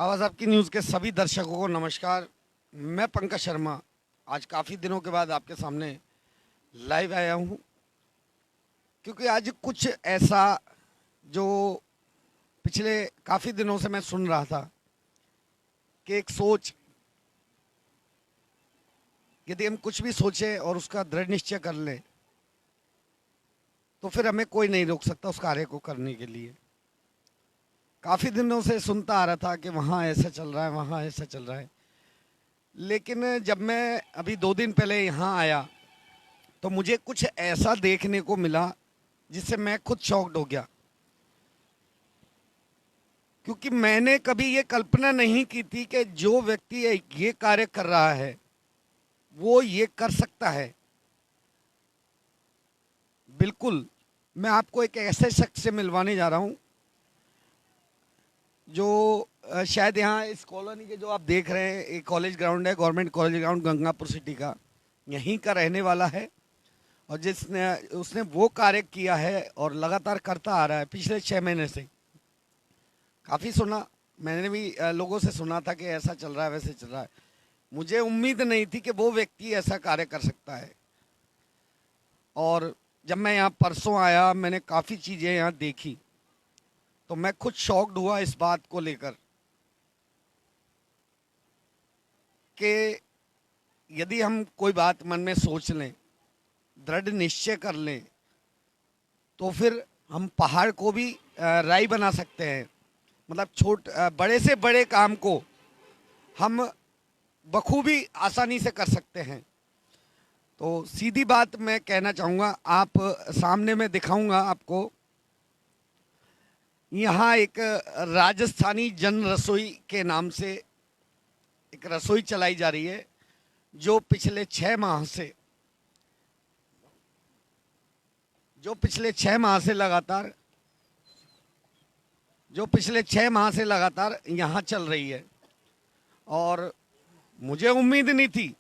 आवाज़ आपकी न्यूज़ के सभी दर्शकों को नमस्कार। मैं पंकज शर्मा आज काफ़ी दिनों के बाद आपके सामने लाइव आया हूँ, क्योंकि आज कुछ ऐसा जो पिछले काफ़ी दिनों से मैं सुन रहा था कि एक सोच, यदि हम कुछ भी सोचें और उसका दृढ़ निश्चय कर लें तो फिर हमें कोई नहीं रोक सकता उस कार्य को करने के लिए। काफ़ी दिनों से सुनता आ रहा था कि वहाँ ऐसा चल रहा है, वहाँ ऐसा चल रहा है, लेकिन जब मैं अभी 2 दिन पहले यहाँ आया तो मुझे कुछ ऐसा देखने को मिला जिससे मैं खुद शॉक्ड हो गया, क्योंकि मैंने कभी ये कल्पना नहीं की थी कि जो व्यक्ति ये कार्य कर रहा है वो ये कर सकता है। बिल्कुल, मैं आपको एक ऐसे शख्स से मिलवाने जा रहा हूँ जो शायद यहाँ इस कॉलोनी के जो आप देख रहे हैं, एक कॉलेज ग्राउंड है, government college ground Gangapur city का, यहीं का रहने वाला है। और जिसने उसने वो कार्य किया है और लगातार करता आ रहा है पिछले 6 महीने से। काफ़ी सुना, मैंने भी लोगों से सुना था कि ऐसा चल रहा है, वैसे चल रहा है। मुझे उम्मीद नहीं थी कि वो व्यक्ति ऐसा कार्य कर सकता है। और जब मैं यहाँ परसों आया, मैंने काफ़ी चीज़ें यहाँ देखी तो मैं खुद शॉक्ड हुआ इस बात को लेकर कि यदि हम कोई बात मन में सोच लें, दृढ़ निश्चय कर लें, तो फिर हम पहाड़ को भी राई बना सकते हैं। मतलब बड़े से बड़े काम को हम बखूबी आसानी से कर सकते हैं। तो सीधी बात मैं कहना चाहूँगा, आप सामने में दिखाऊंगा आपको, यहाँ एक राजस्थानी जन रसोई के नाम से एक रसोई चलाई जा रही है, जो पिछले 6 माह से लगातार यहाँ चल रही है। और मुझे उम्मीद नहीं थी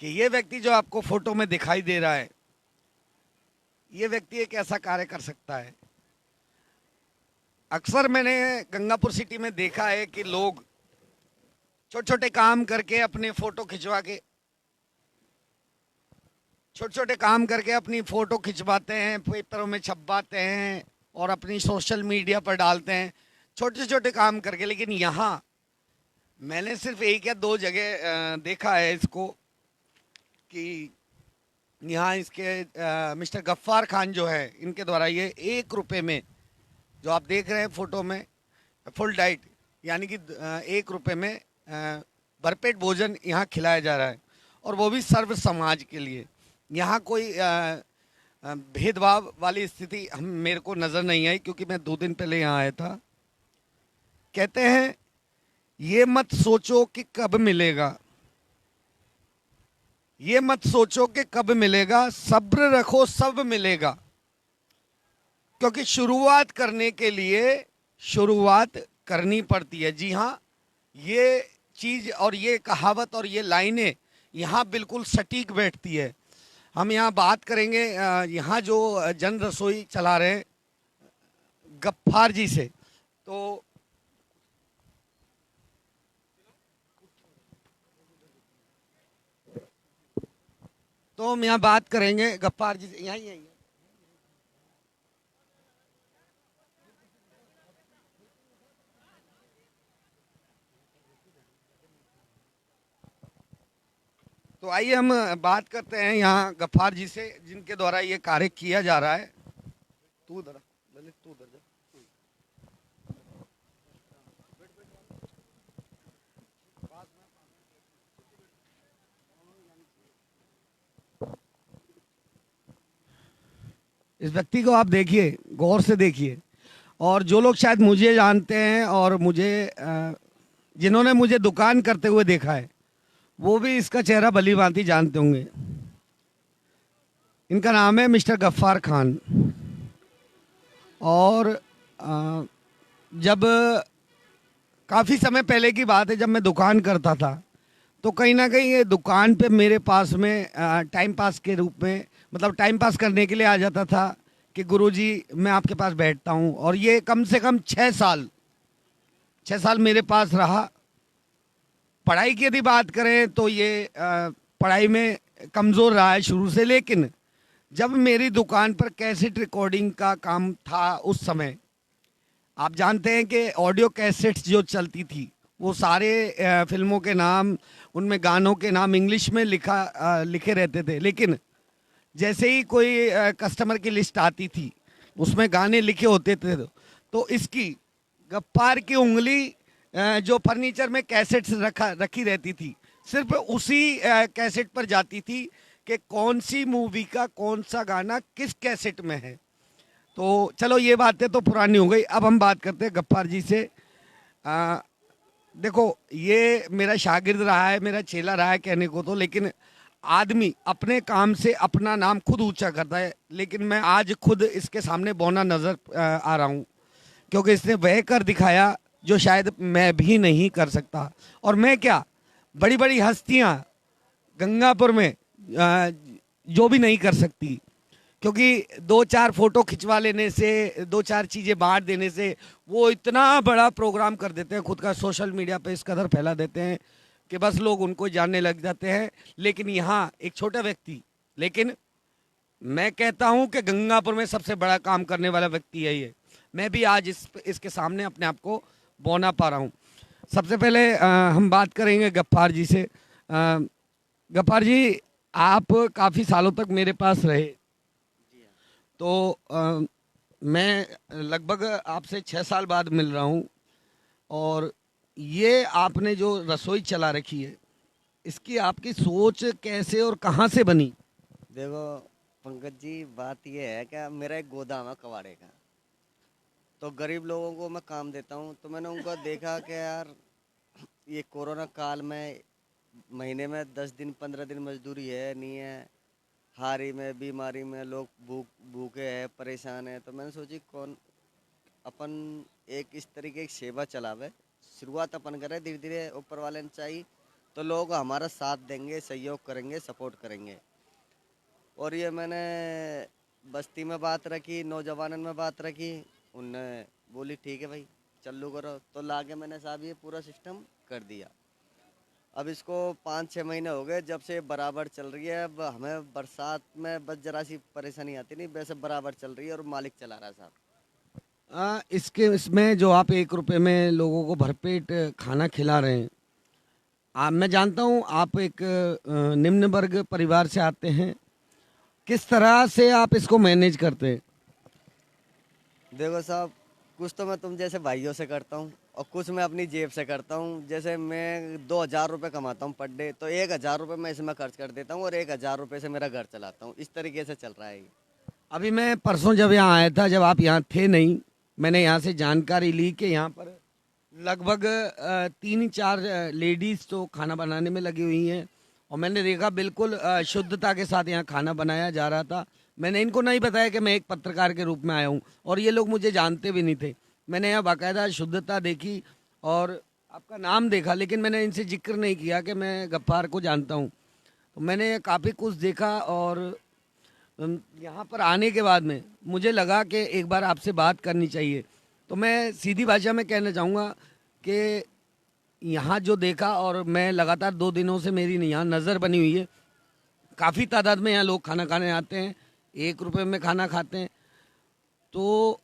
कि ये व्यक्ति जो आपको फोटो में दिखाई दे रहा है, ये व्यक्ति एक ऐसा कार्य कर सकता है। अक्सर मैंने गंगापुर सिटी में देखा है कि लोग छोटे छोटे काम करके अपने फोटो खिंचवा के अपनी फ़ोटो खिंचवाते हैं, पेपरों में छपवाते हैं और अपनी सोशल मीडिया पर डालते हैं, छोटे छोटे काम करके। लेकिन यहाँ मैंने सिर्फ 1 या 2 जगह देखा है इसको, कि यहाँ इसके मिस्टर गफ्फार खान जो है, इनके द्वारा ये 1 रुपये में, जो आप देख रहे हैं फ़ोटो में, फुल डाइट यानी कि 1 रुपये में भरपेट भोजन यहाँ खिलाया जा रहा है, और वो भी सर्व समाज के लिए। यहाँ कोई भेदभाव वाली स्थिति मेरे को नज़र नहीं आई, क्योंकि मैं 2 दिन पहले यहाँ आया था। कहते हैं ये मत सोचो कि कब मिलेगा, ये मत सोचो कि कब मिलेगा, सब्र रखो सब मिलेगा। क्योंकि शुरुआत करने के लिए शुरुआत करनी पड़ती है। जी हाँ, ये चीज़ और ये कहावत और ये लाइनें यहाँ बिल्कुल सटीक बैठती है। हम यहाँ बात करेंगे यहाँ जो जन रसोई चला रहे हैं गफ्फार जी से, तो हम यहाँ बात करेंगे गफ्फार जी से। यहीं यहीं तो आइए हम बात करते हैं यहाँ गफ्फार जी से, जिनके द्वारा ये कार्य किया जा रहा है। तू उधर आ, ललित तू उधर जा। इस व्यक्ति को आप देखिए, गौर से देखिए। और जो लोग शायद मुझे जानते हैं और जिन्होंने मुझे दुकान करते हुए देखा है, वो भी इसका चेहरा भली भांति जानते होंगे। इनका नाम है मिस्टर गफ्फार खान। और जब काफ़ी समय पहले की बात है, जब मैं दुकान करता था, तो कहीं ना कहीं ये दुकान पे मेरे पास में टाइम पास के रूप में, मतलब टाइम पास करने के लिए आ जाता था कि गुरुजी मैं आपके पास बैठता हूँ। और ये कम से कम 6 6 साल मेरे पास रहा। पढ़ाई की यदि बात करें तो ये पढ़ाई में कमज़ोर रहा है शुरू से, लेकिन जब मेरी दुकान पर कैसेट रिकॉर्डिंग का काम था उस समय, आप जानते हैं कि ऑडियो कैसेट्स जो चलती थी वो सारे फिल्मों के नाम, उनमें गानों के नाम इंग्लिश में लिखे रहते थे, लेकिन जैसे ही कोई कस्टमर की लिस्ट आती थी उसमें गाने लिखे होते थे, तो इसकी गप्पार की उंगली जो फर्नीचर में कैसेट्स रखी रहती थी, सिर्फ उसी कैसेट पर जाती थी कि कौन सी मूवी का कौन सा गाना किस कैसेट में है। तो चलो ये बातें तो पुरानी हो गई, अब हम बात करते हैं गफ्फार जी से। देखो, ये मेरा शागिर्द रहा है, मेरा चेला रहा है कहने को तो, लेकिन आदमी अपने काम से अपना नाम खुद ऊंचा करता है। लेकिन मैं आज खुद इसके सामने बौना नज़र आ रहा हूँ, क्योंकि इसने वह कर दिखाया जो शायद मैं भी नहीं कर सकता। और मैं क्या, बड़ी बड़ी हस्तियाँ गंगापुर में जो भी नहीं कर सकती, क्योंकि 2-4 फोटो खिंचवा लेने से, 2-4 चीज़ें बांट देने से वो इतना बड़ा प्रोग्राम कर देते हैं, खुद का सोशल मीडिया पे इस कदर फैला देते हैं कि बस लोग उनको जानने लग जाते हैं। लेकिन यहाँ एक छोटा व्यक्ति, लेकिन मैं कहता हूँ कि गंगापुर में सबसे बड़ा काम करने वाला व्यक्ति है ये। मैं भी आज इसके सामने अपने आप को बौना पा रहा हूँ। सबसे पहले हम बात करेंगे गफ्फार जी से। गफ्फार जी, आप काफ़ी सालों तक मेरे पास रहे, तो मैं लगभग आपसे 6 साल बाद मिल रहा हूँ, और ये आपने जो रसोई चला रखी है, इसकी आपकी सोच कैसे और कहाँ से बनी? देखो पंकज जी, बात ये है कि मेरा एक गोदाम है कबाड़े का, तो गरीब लोगों को मैं काम देता हूँ। तो मैंने उनको देखा कि यार ये कोरोना काल में महीने में 10 दिन 15 दिन मजदूरी है नहीं है, हारी में बीमारी में लोग भूखे हैं, परेशान हैं। तो मैंने सोची कौन अपन एक इस तरीके की सेवा चलावे, शुरुआत अपन करें, धीरे धीरे ऊपर वाले ने चाहिए तो लोग हमारा साथ देंगे, सहयोग करेंगे, सपोर्ट करेंगे। और ये मैंने बस्ती में बात रखी, नौजवानों में बात रखी, उनने बोली ठीक है भाई चालू करो, तो लाके मैंने साहब ये पूरा सिस्टम कर दिया। अब इसको 5-6 महीने हो गए जब से बराबर चल रही है। अब हमें बरसात में बस जरा सी परेशानी आती नहीं, वैसे बराबर चल रही है और मालिक चला रहा है साहब। इसमें जो आप 1 रुपए में लोगों को भरपेट खाना खिला रहे हैं, मैं जानता हूँ आप एक निम्न वर्ग परिवार से आते हैं, किस तरह से आप इसको मैनेज करते हैं? देखो साहब, कुछ तो मैं तुम जैसे भाइयों से करता हूँ और कुछ मैं अपनी जेब से करता हूँ। जैसे मैं 2,000 रुपये कमाता हूँ पर डे, तो 1,000 रुपये मैं इसमें खर्च कर देता हूँ और 1,000 रुपये से मेरा घर चलाता हूँ। इस तरीके से चल रहा है ये। अभी मैं परसों जब यहाँ आया था, जब आप यहाँ थे नहीं, मैंने यहाँ से जानकारी ली कि यहाँ पर लगभग 3-4 लेडीज़ तो खाना बनाने में लगी हुई हैं, और मैंने देखा बिल्कुल शुद्धता के साथ यहाँ खाना बनाया जा रहा था। मैंने इनको नहीं बताया कि मैं एक पत्रकार के रूप में आया हूँ, और ये लोग मुझे जानते भी नहीं थे। मैंने यहाँ बाकायदा शुद्धता देखी और आपका नाम देखा, लेकिन मैंने इनसे जिक्र नहीं किया कि मैं गफ्फार को जानता हूँ। तो मैंने काफ़ी कुछ देखा, और यहाँ पर आने के बाद में मुझे लगा कि एक बार आपसे बात करनी चाहिए। तो मैं सीधी भाषा में कहना चाहूँगा कि यहाँ जो देखा, और मैं लगातार 2 दिनों से मेरी यहाँ नज़र बनी हुई है, काफ़ी तादाद में यहाँ लोग खाना खाने आते हैं, 1 रुपए में खाना खाते हैं। तो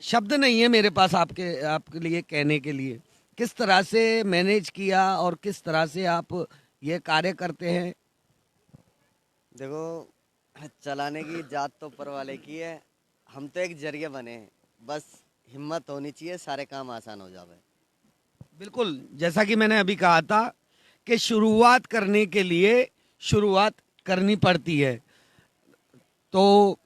शब्द नहीं है मेरे पास आपके लिए कहने के लिए, किस तरह से मैनेज किया और किस तरह से आप ये कार्य करते हैं। देखो, चलाने की जात तो ऊपर वाले की है, हम तो एक जरिए बने हैं। बस हिम्मत होनी चाहिए, सारे काम आसान हो जावे। बिल्कुल, जैसा कि मैंने अभी कहा था कि शुरुआत करने के लिए शुरुआत करनी पड़ती है। तो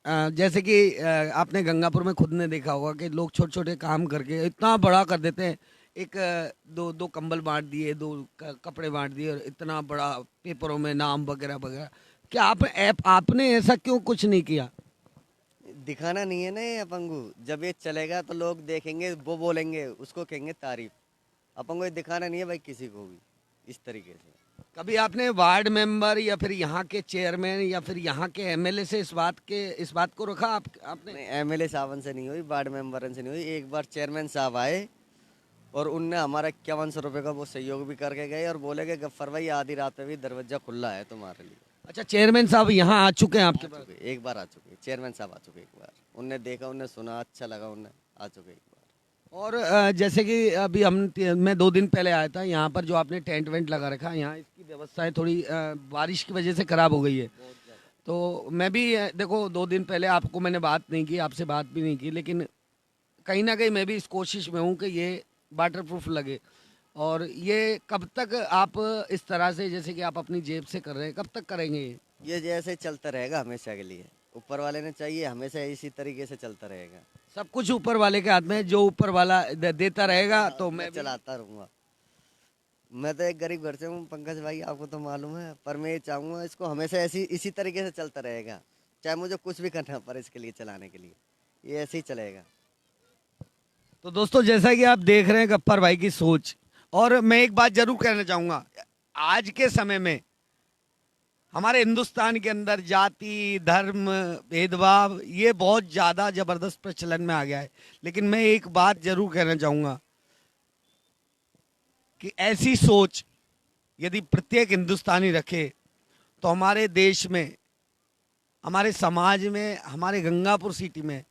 जैसे कि आपने गंगापुर में खुद ने देखा होगा कि लोग छोटे छोटे काम करके इतना बड़ा कर देते हैं। एक दो दो कंबल बांट दिए, दो कपड़े बांट दिए, और इतना बड़ा पेपरों में नाम वगैरह वगैरह। क्या आपने ऐसा क्यों कुछ नहीं किया? दिखाना नहीं है ना ये अपंगू। जब ये चलेगा तो लोग देखेंगे, वो बोलेंगे, उसको कहेंगे तारीफ। अपन को ये दिखाना नहीं है भाई किसी को भी, इस तरीके से। कभी आपने वार्ड मेंबर या फिर यहाँ के चेयरमैन या फिर यहाँ के एमएलए से इस बात को रखा आपने? नहीं, एमएलए साहब से नहीं हुई, वार्ड मेंबर से नहीं हुई। एक बार चेयरमैन साहब आए और उनने हमारा 5100 रुपये का वो सहयोग भी करके गए और बोले कि गफ्फर भाई आधी रात में भी दरवाजा खुला है तुम्हारे लिए। अच्छा, चेयरमैन साहब यहाँ आ चुके हैं आपके पास? एक बार आ चुके, चेयरमैन साहब आ चुके एक बार। उनने देखा, उनने सुना, अच्छा लगा, उनने आ चुके एक बार। और जैसे कि अभी मैं 2 दिन पहले आया था यहाँ पर, जो आपने टेंट वेंट लगा रखा है, यहाँ इसकी व्यवस्थाएं थोड़ी बारिश की वजह से खराब हो गई है। तो मैं भी देखो 2 दिन पहले आपको मैंने बात नहीं की, आपसे बात भी नहीं की, लेकिन कहीं ना कहीं मैं भी इस कोशिश में हूँ कि ये वाटर प्रूफ लगे। और ये कब तक आप इस तरह से, जैसे कि आप अपनी जेब से कर रहे हैं, कब तक करेंगे ये जैसे चलता रहेगा हमेशा के लिए, ऊपर वाले ने चाहिए, हमेशा इसी तरीके से चलता रहेगा। सब कुछ ऊपर वाले के हाथ में है, जो ऊपर वाला देता रहेगा तो मैं चलाता रहूँगा। मैं तो एक गरीब घर से हूँ पंकज भाई, आपको तो मालूम है, पर मैं ये चाहूँगा इसको हमेशा इसी तरीके से चलता रहेगा, चाहे मुझे कुछ भी करना पड़े इसके लिए, चलाने के लिए ये ऐसे ही चलेगा। तो दोस्तों, जैसा कि आप देख रहे हैं गफ्फर भाई की सोच, और मैं एक बात जरूर कहना चाहूँगा, आज के समय में हमारे हिंदुस्तान के अंदर जाति धर्म भेदभाव ये बहुत ज़्यादा ज़बरदस्त प्रचलन में आ गया है। लेकिन मैं एक बात जरूर कहना चाहूँगा कि ऐसी सोच यदि प्रत्येक हिंदुस्तानी रखे तो हमारे देश में, हमारे समाज में, हमारे गंगापुर सिटी में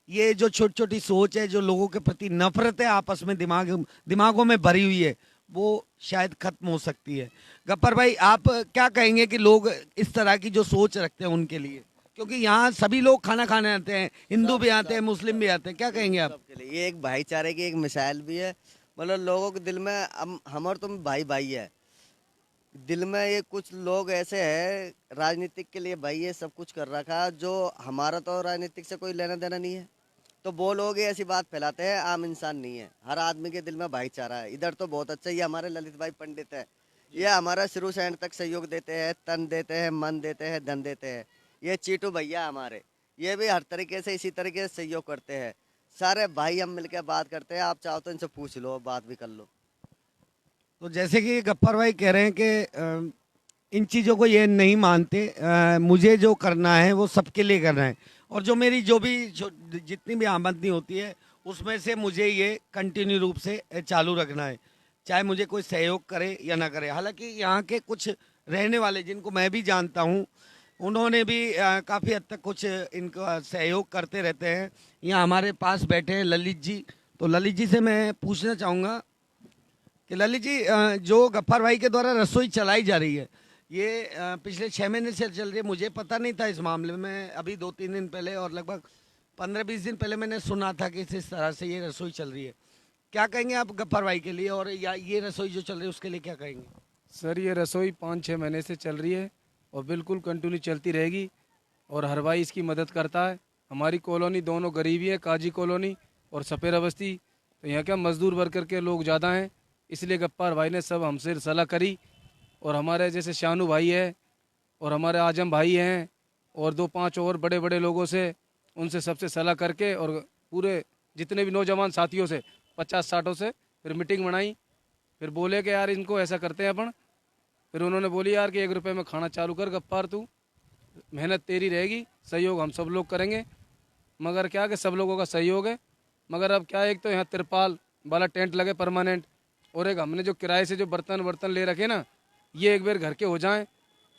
ये जो छोटी छोटी सोच है, जो लोगों के प्रति नफरत है आपस में दिमागों में भरी हुई है, वो शायद खत्म हो सकती है। गफ्फर भाई, आप क्या कहेंगे कि लोग इस तरह की जो सोच रखते हैं उनके लिए, क्योंकि यहाँ सभी लोग खाना खाने आते हैं, हिंदू भी आते हैं, मुस्लिम भी आते हैं, क्या कहेंगे आप? सबके लिए ये एक भाईचारे की एक मिसाल भी है। मतलब लोगों के दिल में हम और तुम भाई भाई है, दिल में ये कुछ लोग ऐसे हैं राजनीतिक के लिए भाई ये सब कुछ कर रखा, जो हमारा तो राजनीतिक से कोई लेना देना नहीं है, तो वो लोग ये ऐसी बात फैलाते हैं, आम इंसान नहीं है। हर आदमी के दिल में भाईचारा है। इधर तो बहुत अच्छा, ये हमारे ललित भाई पंडित है, ये हमारा शुरू से एंड तक सहयोग देते हैं, तन देते हैं, मन देते हैं, धन देते हैं। ये चीटू भैया हमारे, ये भी हर तरीके से इसी तरीके से सहयोग करते हैं। सारे भाई हम मिलकर बात करते हैं, आप चाहो तो इनसे पूछ लो, बात भी कर लो। तो जैसे कि गफ्फर भाई कह रहे हैं कि इन चीज़ों को ये नहीं मानते, मुझे जो करना है वो सबके लिए करना है, और जो मेरी जितनी भी आमदनी होती है उसमें से मुझे ये कंटिन्यू रूप से चालू रखना है, चाहे मुझे कोई सहयोग करे या ना करे। हालांकि यहाँ के कुछ रहने वाले जिनको मैं भी जानता हूँ, उन्होंने भी काफ़ी हद तक कुछ इनका सहयोग करते रहते हैं। यहाँ हमारे पास बैठे हैं ललित जी, तो ललित जी से मैं पूछना चाहूँगा कि ललित जी, जो गफ्फर भाई के द्वारा रसोई चलाई जा रही है, ये पिछले 6 महीने से चल रही है। मुझे पता नहीं था इस मामले में, अभी 2-3 दिन पहले और लगभग 15-20 दिन पहले मैंने सुना था कि इस तरह से ये रसोई चल रही है। क्या कहेंगे आप गफ्फर भाई के लिए, और या ये रसोई जो चल रही है उसके लिए क्या कहेंगे? सर, ये रसोई 5-6 महीने से चल रही है और बिल्कुल कंटिन्यू चलती रहेगी, और हर भाई इसकी मदद करता है। हमारी कॉलोनी दोनों गरीबी है, काजी कॉलोनी और सपेरा बस्ती, तो यहाँ क्या मजदूर वर्कर के लोग ज़्यादा हैं, इसलिए गफ्फार भाई ने सब हमसे सलाह करी। और हमारे जैसे शानू भाई है और हमारे आजम भाई हैं और 2-5 और बड़े बड़े लोगों से, उनसे सबसे सलाह करके और पूरे जितने भी नौजवान साथियों से 50-60 से फिर मीटिंग बनाई। फिर बोले कि यार इनको ऐसा करते हैं अपन। फिर उन्होंने बोली यार कि 1 रुपये में खाना चालू कर गफ्फार, तू मेहनत तेरी रहेगी, सहयोग हम सब लोग करेंगे। मगर क्या कि सब लोगों का सहयोग है, मगर अब क्या, एक तो यहाँ तिरपाल वाला टेंट लगे परमानेंट, और एक हमने जो किराए से जो बर्तन ले रखे ना, ये एक बार घर के हो जाएं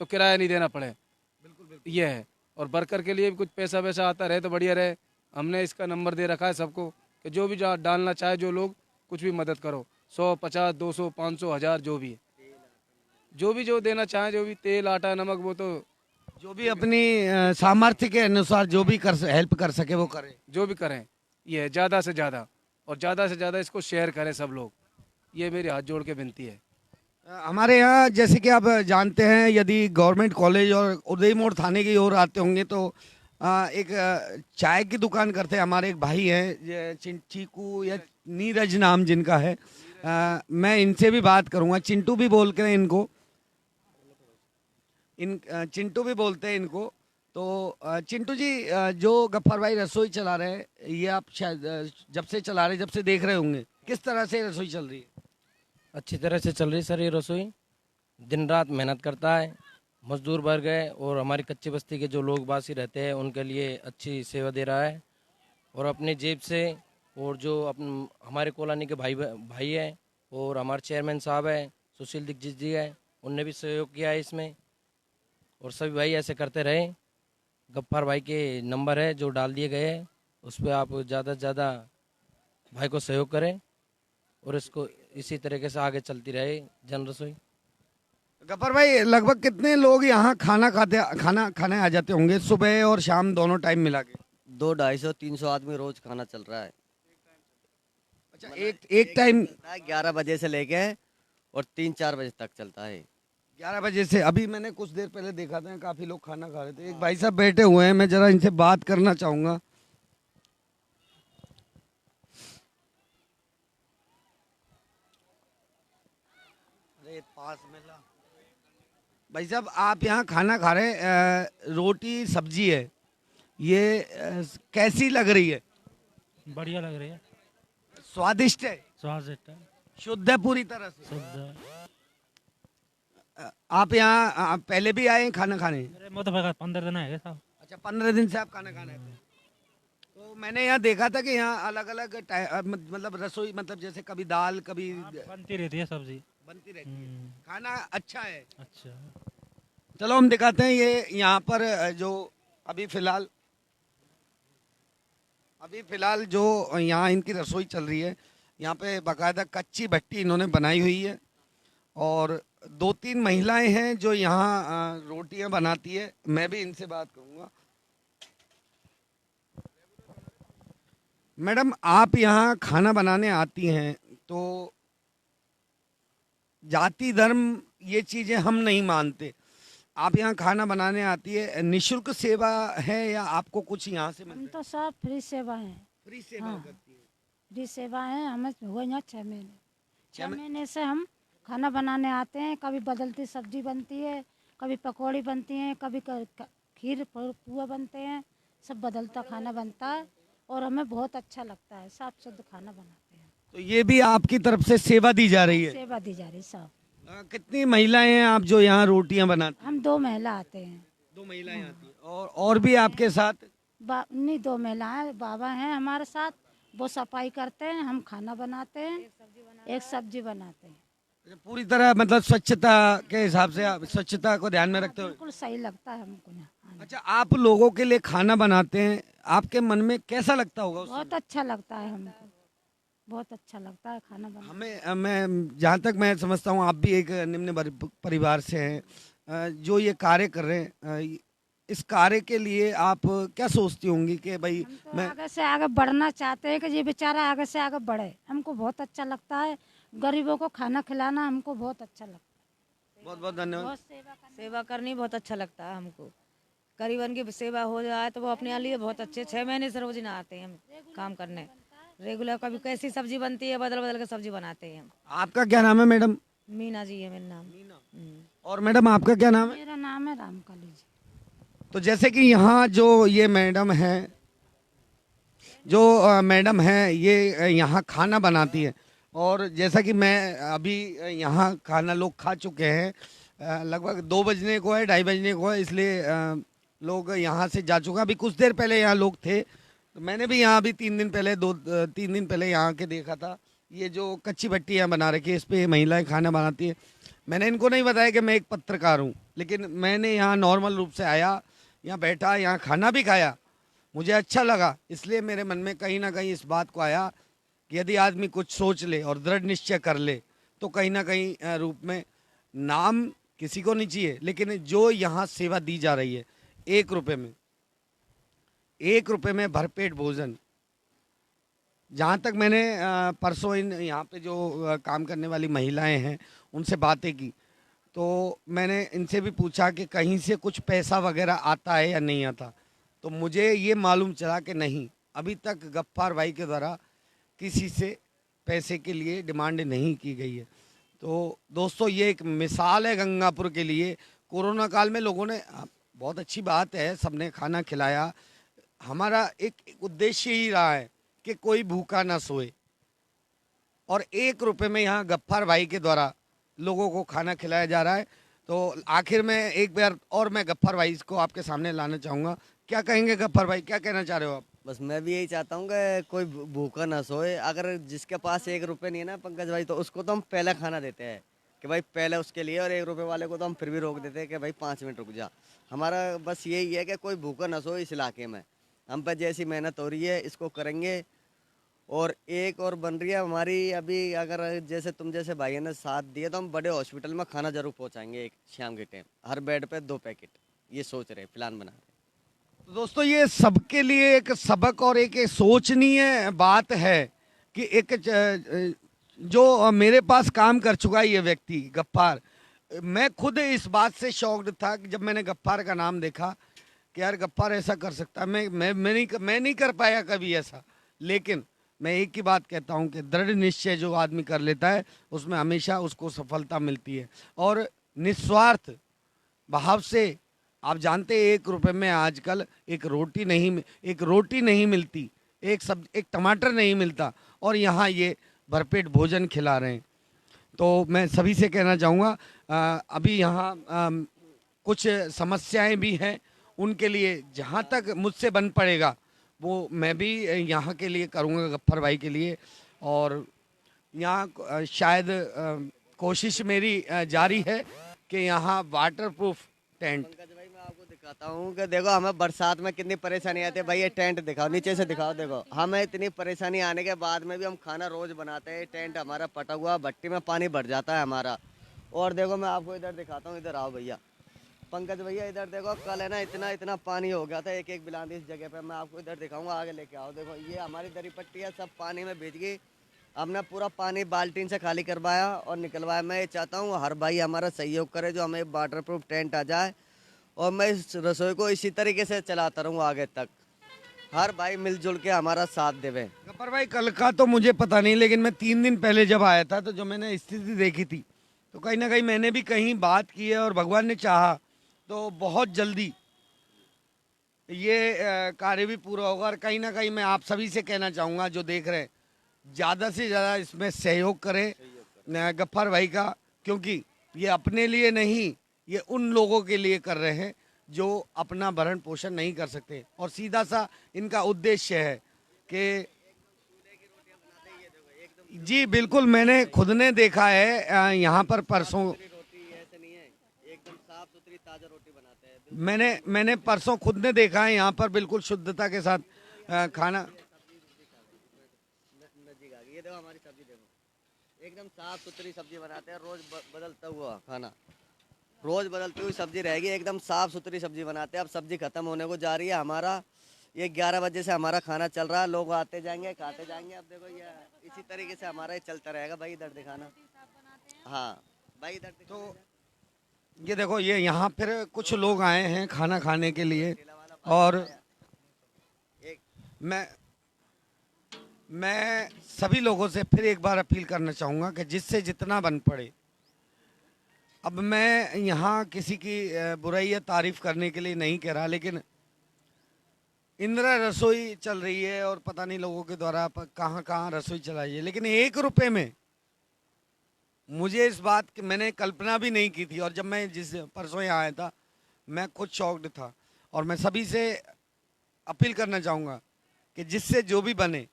तो किराया नहीं देना पड़े। बिल्कुल ये है। और वर्कर के लिए भी कुछ पैसा वैसा आता रहे तो बढ़िया रहे। हमने इसका नंबर दे रखा है सबको कि जो भी डालना चाहे, जो लोग कुछ भी मदद करो, 100, 50, 200, 500, 1000 जो भी है, जो देना चाहे, जो भी तेल आटा नमक, वो तो जो भी अपनी सामर्थ्य के अनुसार जो भी हेल्प कर सके वो करें, जो भी करें। ये है ज़्यादा से ज़्यादा, और ज़्यादा से ज़्यादा इसको शेयर करें सब लोग, ये मेरी हाथ जोड़ के विनती है। हमारे यहाँ जैसे कि आप जानते हैं, यदि गवर्नमेंट कॉलेज और उदय मोड़ थाने की ओर आते होंगे तो एक चाय की दुकान करते हैं हमारे एक भाई हैं, चीकू या नीरज नाम जिनका है। मैं इनसे भी बात करूंगा, चिंटू भी बोलते हैं इनको, चिंटू भी बोलते हैं इनको। तो चिंटू जी, जो गफ्फार भाई रसोई चला रहे हैं, ये आप शायद जब से चला रहे, जब से देख रहे होंगे, किस तरह से रसोई चल रही है? अच्छी तरह से चल रही सर ये रसोई। दिन रात मेहनत करता है। मजदूर वर्ग है और हमारी कच्ची बस्ती के जो लोग वासी रहते हैं उनके लिए अच्छी सेवा दे रहा है और अपनी जेब से, और जो हमारे कॉलोनी के भाई भाई हैं और हमारे चेयरमैन साहब हैं सुशील दीक्षित जी है, उनने भी सहयोग किया है इसमें। और सभी भाई ऐसे करते रहे। गफ्फार भाई के नंबर है जो डाल दिए गए हैं, उस पर आप ज़्यादा से ज़्यादा भाई को सहयोग करें और इसको इसी तरीके से आगे चलती रहे जन रसोई। गफ्फार भाई, लगभग कितने लोग यहाँ खाना खाने आ जाते होंगे सुबह और शाम दोनों टाइम मिला के? 200-250-300 आदमी रोज खाना चल रहा है। अच्छा, एक टाइम 11 बजे से लेके और 3-4 बजे तक चलता है। 11 बजे से। अभी मैंने कुछ देर पहले देखा था काफी लोग खाना खा रहे थे। एक भाई साहब बैठे हुए हैं, मैं जरा इनसे बात करना चाहूंगा। अरे पास में ला। भाई साहब, आप यहाँ खाना खा रहे हैं, रोटी सब्जी है, ये कैसी लग रही है? बढ़िया लग रही है, स्वादिष्ट है? स्वादिष्ट है, शुद्ध है पूरी तरह से? शुद्ध है। आप यहाँ पहले भी आए हैं खाना खाने? मेरे मुतफिक 15 दिन है साहब। अच्छा, 15 दिन से आप खाना खा रहे थे। तो मैंने यहाँ देखा था कि यहाँ अलग अलग मतलब रसोई, मतलब जैसे कभी दाल, कभी बनती रहती है सब्जी। बनती रहती है। खाना अच्छा है। अच्छा, चलो हम दिखाते हैं ये यहाँ पर जो अभी फिलहाल जो यहाँ इनकी रसोई चल रही है, यहाँ पे बाकायदा कच्ची भट्टी इन्होंने बनाई हुई है और 2-3 महिलाएं हैं जो यहाँ रोटियां बनाती है। मैं भी इनसे बात करूंगा। मैडम, आप यहाँ खाना बनाने आती हैं तो जाति धर्म ये चीजें हम नहीं मानते, आप यहाँ खाना बनाने आती है, निशुल्क सेवा है या आपको कुछ यहाँ से हम मिलता तो सब फ्री सेवा है। है? फ्री सेवा हाँ। करती है। फ्री सेवा है, हमें हुए यहाँ 6 महीने। 6 मही- महीने से हम खाना बनाने आते हैं। कभी बदलती सब्जी बनती है, कभी पकौड़ी बनती हैं, कभी खीर पुआ बनते हैं, सब बदलता खाना बनता है और हमें बहुत अच्छा लगता है। साफ शुद्ध खाना बनाते हैं। तो ये भी आपकी तरफ से सेवा दी जा रही है? सेवा दी जा रही सब। कितनी महिलाएं हैं आप जो यहाँ रोटियां बनाती? हम 2 महिला आते हैं। 2 महिलाएं आती हैं और भी आपके साथ? नहीं, 2 महिलाएं, बाबा हैं हमारे साथ, वो सफाई करते हैं, हम खाना बनाते हैं, एक सब्जी बनाते हैं। पूरी तरह मतलब स्वच्छता के हिसाब से, आप स्वच्छता को ध्यान में रखते हुए? बिल्कुल सही लगता है हमको यहाँ आने। अच्छा, आप लोगों के लिए खाना बनाते हैं, आपके मन में कैसा लगता होगा उस बहुत समय? अच्छा लगता है हमको, बहुत अच्छा लगता है खाना बनाना। मैं जहाँ तक मैं समझता हूँ आप भी एक निम्न परिवार से हैं, जो ये कार्य कर रहे हैं, इस कार्य के लिए आप क्या सोचती होंगी कि भाई हम तो मैं आगे से आगे बढ़ना चाहते हैं कि ये बेचारा आगे से आगे बढ़े। हमको बहुत अच्छा लगता है, गरीबों को खाना खिलाना हमको बहुत अच्छा लगता है। बहुत बहुत धन्यवाद। बहुत सेवा करनी बहुत अच्छा लगता है हमको। गरीबन की सेवा हो जाए तो वो अपने लिए बहुत अच्छे। 6 महीने से रोज ना आते हैं हम काम करने। रेगुलर कभी कैसी सब्जी बनती है, बदल बदल के सब्जी बनाते हैं हम। आपका क्या नाम है मैडम? मीना जी है मेरा नाम। और मैडम आपका क्या नाम है? मेरा नाम है रामकाली जी। तो जैसे कि यहाँ जो ये मैडम है, मैडम है ये यहाँ खाना बनाती है और जैसा कि मैं अभी यहाँ खाना लोग खा चुके हैं, लगभग 2 बजने को है, 2:30 बजने को है, इसलिए लोग यहाँ से जा चुके हैं। अभी कुछ देर पहले यहाँ लोग थे, तो मैंने भी यहाँ अभी 3 दिन पहले 3 दिन पहले यहाँ के देखा था। ये जो कच्ची भट्टी यहाँ बना रखी है, इस पर महिलाएं खाना बनाती है। मैंने इनको नहीं बताया कि मैं एक पत्रकार हूँ, लेकिन मैंने यहाँ नॉर्मल रूप से आया, यहाँ बैठा, यहाँ खाना भी खाया, मुझे अच्छा लगा। इसलिए मेरे मन में कहीं ना कहीं इस बात को आया कि यदि आदमी कुछ सोच ले और दृढ़ निश्चय कर ले तो कहीं ना कहीं रूप में नाम किसी को नहीं चाहिए, लेकिन जो यहाँ सेवा दी जा रही है 1 रुपये में भरपेट भोजन। जहाँ तक मैंने परसों यहाँ पे जो काम करने वाली महिलाएं हैं उनसे बातें की, तो मैंने इनसे भी पूछा कि कहीं से कुछ पैसा वगैरह आता है या नहीं आता, तो मुझे ये मालूम चला कि नहीं, अभी तक गफ्फार भाई के द्वारा किसी से पैसे के लिए डिमांड नहीं की गई है। तो दोस्तों, ये एक मिसाल है गंगापुर के लिए। कोरोना काल में लोगों ने, बहुत अच्छी बात है, सबने खाना खिलाया। हमारा एक उद्देश्य ही रहा है कि कोई भूखा ना सोए, और 1 रुपये में यहाँ गफ्फार भाई के द्वारा लोगों को खाना खिलाया जा रहा है। तो आखिर में एक बार और मैं गफ्फार भाई को आपके सामने लाना चाहूँगा। क्या कहेंगे गफ्फार भाई, क्या कहना चाह रहे हो आप? बस मैं भी यही चाहता हूँ कि कोई भूखा ना सोए। अगर जिसके पास 1 रुपये नहीं है ना पंकज भाई, तो उसको तो हम पहले खाना देते हैं कि भाई पहले उसके लिए, और 1 रुपये वाले को तो हम फिर भी रोक देते हैं कि भाई 5 मिनट रुक जा। हमारा बस यही है कि कोई भूखा ना सोए इस इलाके में। हम पे जैसी मेहनत हो रही है इसको करेंगे। और एक और बन रही है हमारी अभी, अगर जैसे तुम जैसे भाई ने साथ दिया तो हम बड़े हॉस्पिटल में खाना जरूर पहुँचाएंगे एक शाम के टाइम, हर बेड पे 2 पैकेट। ये सोच रहे, प्लान बना रहे। तो दोस्तों ये सबके लिए एक सबक और एक सोचनीय बात है कि जो मेरे पास काम कर चुका है ये व्यक्ति गफ्फार, मैं खुद इस बात से शॉक्ड था कि जब मैंने गफ्फार का नाम देखा कि यार गफ्फार ऐसा कर सकता है। मैं नहीं कर पाया कभी ऐसा। लेकिन मैं एक ही बात कहता हूँ कि दृढ़ निश्चय जो आदमी कर लेता है उसमें हमेशा उसको सफलता मिलती है। और निस्वार्थ भाव से, आप जानते हैं 1 रुपये में आजकल एक रोटी नहीं मिलती, एक टमाटर नहीं मिलता, और यहाँ ये भरपेट भोजन खिला रहे हैं। तो मैं सभी से कहना चाहूँगा अभी यहाँ कुछ समस्याएं भी हैं, उनके लिए जहाँ तक मुझसे बन पड़ेगा वो मैं भी यहाँ के लिए करूँगा, गफ्फार भाई के लिए। और यहाँ शायद कोशिश मेरी जारी है कि यहाँ वाटरप्रूफ टेंट। पंकज भाई मैं आपको दिखाता हूँ कि देखो हमें बरसात में कितनी परेशानी आती है। भाई ये टेंट दिखाओ, नीचे से दिखाओ। देखो हमें इतनी परेशानी आने के बाद में भी हम खाना रोज बनाते हैं। टेंट हमारा पटा हुआ, भट्टी में पानी भर जाता है हमारा। और देखो मैं आपको इधर दिखाता हूँ, इधर आओ भैया, पंकज भैया इधर देखो। कल है ना इतना पानी हो गया था एक बिलांदी इस जगह पे। मैं आपको इधर दिखाऊंगा, आगे लेके आओ। देखो ये हमारी दरी पट्टी है, सब पानी में भीग गई। हमने पूरा पानी बाल्टीन से खाली करवाया और निकलवाया। मैं ये चाहता हूँ हर भाई हमारा सहयोग करे, जो हमें वाटरप्रूफ टेंट आ जाए, और मैं इस रसोई को इसी तरीके से चलाता रहूँ आगे तक। हर भाई मिलजुल के हमारा साथ देवे। गफ्फार भाई कल का तो मुझे पता नहीं, लेकिन मैं 3 दिन पहले जब आया था तो जो मैंने स्थिति देखी थी, तो कहीं ना कहीं मैंने भी कहीं बात की है, और भगवान ने चाहा तो बहुत जल्दी ये कार्य भी पूरा होगा। और कहीं ना कहीं मैं आप सभी से कहना चाहूँगा जो देख रहे हैं, ज़्यादा से ज़्यादा इसमें सहयोग करें गफ्फार भाई का, क्योंकि ये अपने लिए नहीं, ये उन लोगों के लिए कर रहे हैं जो अपना भरण पोषण नहीं कर सकते। और सीधा सा इनका उद्देश्य है कि जी बिल्कुल, मैंने खुद ने देखा है यहाँ पर परसों रोटी ऐसे नहीं है, एकदम साफ सुथरी ताज़ा रोटी बनाते हैं। मैंने परसों खुद ने देखा है यहाँ पर बिल्कुल शुद्धता के साथ खाना। ये देखो हमारी सब्जी, देखो एकदम साफ सुथरी सब्जी बनाते हैं। रोज बदलता हुआ खाना, रोज बदलती हुई सब्जी रहेगी। एकदम साफ सुथरी सब्जी बनाते हैं। अब सब्जी खत्म होने को जा रही है। हमारा ये 11 बजे से हमारा खाना चल रहा है। लोग आते जाएंगे, खाते जाएंगे। अब देखो ये इसी तरीके से हमारा ये चलता रहेगा। भाई इधर दिखाना, हाँ भाई इधर। तो ये देखो, ये यहाँ फिर कुछ लोग आए हैं खाना खाने के लिए, और मैं सभी लोगों से फिर एक बार अपील करना चाहूँगा कि जिससे जितना बन पड़े। अब मैं यहाँ किसी की बुराई या तारीफ करने के लिए नहीं कह रहा, लेकिन इंदिरा रसोई चल रही है और पता नहीं लोगों के द्वारा कहाँ कहाँ रसोई चलाई है, लेकिन 1 रुपये में मुझे इस बात की मैंने कल्पना भी नहीं की थी। और जब मैं जिस परसों यहाँ आया था मैं खुद शॉक्ड था। और मैं सभी से अपील करना चाहूँगा कि जिससे जो भी बने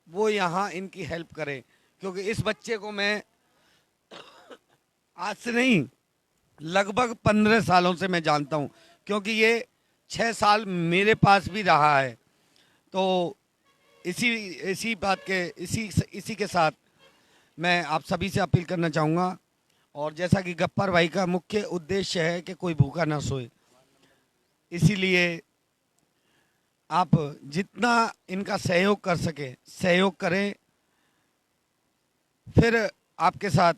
वो यहाँ इनकी हेल्प करें, क्योंकि इस बच्चे को मैं आज से नहीं लगभग 15 सालों से मैं जानता हूँ, क्योंकि ये 6 साल मेरे पास भी रहा है। तो इसी बात के इसी के साथ मैं आप सभी से अपील करना चाहूँगा। और जैसा कि गफ्फार भाई का मुख्य उद्देश्य है कि कोई भूखा ना सोए, इसीलिए आप जितना इनका सहयोग कर सके सहयोग करें। फिर आपके साथ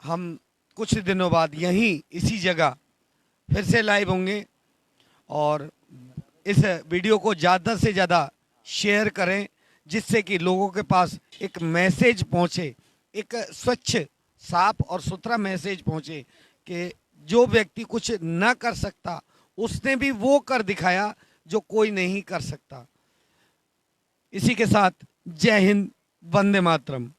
हम कुछ दिनों बाद यहीं इसी जगह फिर से लाइव होंगे, और इस वीडियो को ज़्यादा से ज़्यादा शेयर करें, जिससे कि लोगों के पास एक मैसेज पहुंचे, एक स्वच्छ साफ और सुथरा मैसेज पहुंचे कि जो व्यक्ति कुछ न कर सकता उसने भी वो कर दिखाया जो कोई नहीं कर सकता। इसी के साथ जय हिंद, वंदे मातरम।